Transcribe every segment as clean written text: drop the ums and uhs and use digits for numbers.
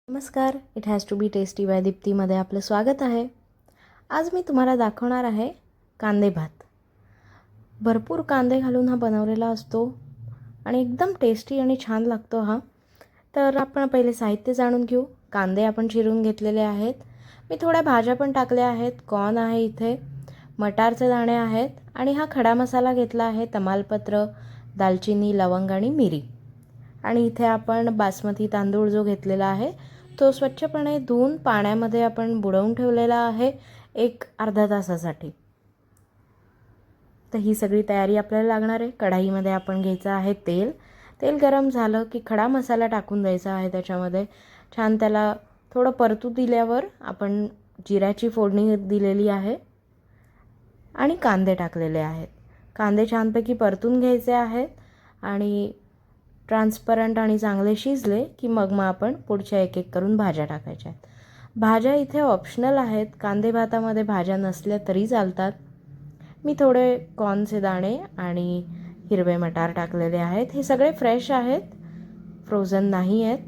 नमस्कार, it has to be tasty by दीप्तीमध्ये आपलं स्वागत आहे. आज मी तुम्हाला दाखवणार आहे कांदे भात. भरपूर कांदे घालून हा बनवलेला असतो आणि एकदम टेस्टी आणि छान लागतो हा. तर आपण पहिले साहित्य जाणून घेऊ. कांदे आपण चिरून घेतलेले आहेत. मी थोड्या भाज्या पण टाकल्या आहेत. कॉर्न आहे इथे, मटारचे दाणे आहेत आणि हा खडा मसाला घेतला आहे. तमालपत्र, दालचिनी, लवंग आणि मिरी. आणि इथे आपण बासमती तांदूळ जो घेतलेला आहे तो स्वच्छपणे धुवून पाण्यामध्ये आपण बुडवून ठेवलेला आहे एक अर्धा तासासाठी. तर ही सगळी तयारी आपल्याला लागणार आहे. कढाईमध्ये आपण घ्यायचं आहे तेल. तेल गरम झालं की खडा मसाला टाकून द्यायचा आहे. त्याच्यामध्ये छान त्याला थोडं परतू दिल्यावर आपण जिऱ्याची फोडणी दिलेली आहे आणि कांदे टाकलेले आहेत. कांदे छानपैकी परतून घ्यायचे आहेत आणि ट्रान्सपरंट आणि चांगले शिजले की मग आपण पुढच्या एक एक करून भाज्या टाकायच्या आहेत. भाज्या इथे ऑप्शनल आहेत. कांदे भातामध्ये भाज्या नसल्या तरी चालतात. मी थोडे कॉर्नचे दाणे आणि हिरवे मटार टाकलेले आहेत. हे सगळे फ्रेश आहेत, फ्रोझन नाही आहेत.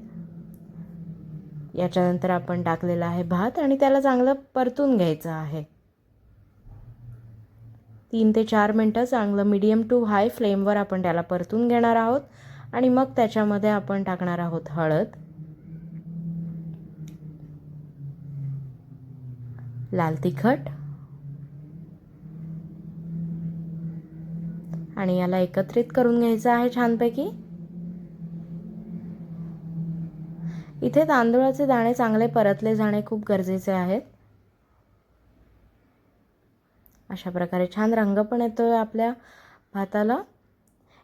याच्यानंतर आपण टाकलेला आहे भात आणि त्याला चांगलं परतून घ्यायचं आहे. 3 ते 4 मिनटं चांगलं मीडियम टू हाय फ्लेमवर आपण त्याला परतून घेणार आहोत. आणि मग त्याच्यामध्ये आपण टाकणार आहोत हळद, लाल तिखट आणि याला एकत्रित करून घ्यायचं आहे छानपैकी. इथे तांदूळाचे दाणे चांगले परतले जाणे खूप गरजेचे आहेत. अशा प्रकारे छान रंग पण येतोय आपल्या भाताला.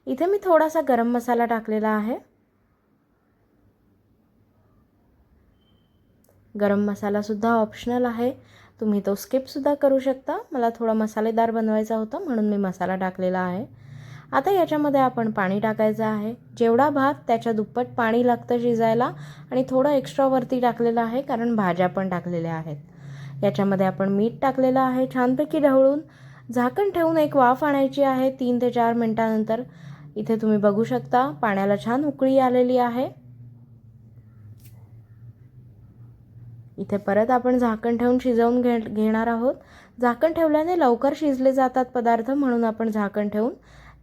इथे मी थोडासा गरम मसाला टाकलेला आहे. गरम मसाला सुद्धा ऑप्शनल आहे, तुम्ही तो स्किप सुद्धा करू शकता. मला थोडा मसालेदार बनवायचा होता म्हणून मी मसाला टाकलेला आहे. आता याच्यामध्ये आपण पाणी टाकायचं आहे. जेवढा भात त्याच्या दुप्पट पाणी लागतं शिजायला आणि थोडं एक्स्ट्रा वरती टाकलेलं आहे कारण भाज्या पण टाकलेल्या आहेत. याच्यामध्ये आपण मीठ टाकलेलं आहे. छानपैकी ढवळून झाकण ठेवून एक वाफ आणायची आहे 3 ते 4 मिनिटांनंतर. इथे तुम्ही बघू शकता पाण्याला छान उकळी आलेली आहे. इथे परत आपण झाकण ठेवून शिजवून घेणार आहोत. झाकण ठेवल्याने लवकर शिजले जातात पदार्थ, म्हणून आपण झाकण ठेवून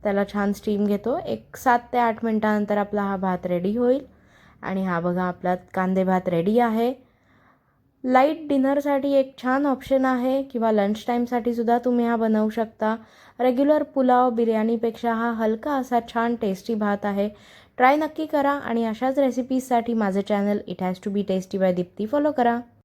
त्याला छान स्टीम घेतो. एक 7 ते 8 मिनिटांनंतर आपला हा भात रेडी होईल. आणि हा बघा आपला कांदे भात रेडी आहे. लाईट डिनरसाठी एक छान ऑप्शन आहे किंवा लंच टाईमसाठी सुद्धा तुम्ही हा बनवू शकता. रेग्युलर पुलाव बिर्याणीपेक्षा हा हलका असा छान टेस्टी भात आहे. ट्राय नक्की करा आणि अशाच रेसिपीजसाठी माझे channel it has to be tasty by Deepti follow करा.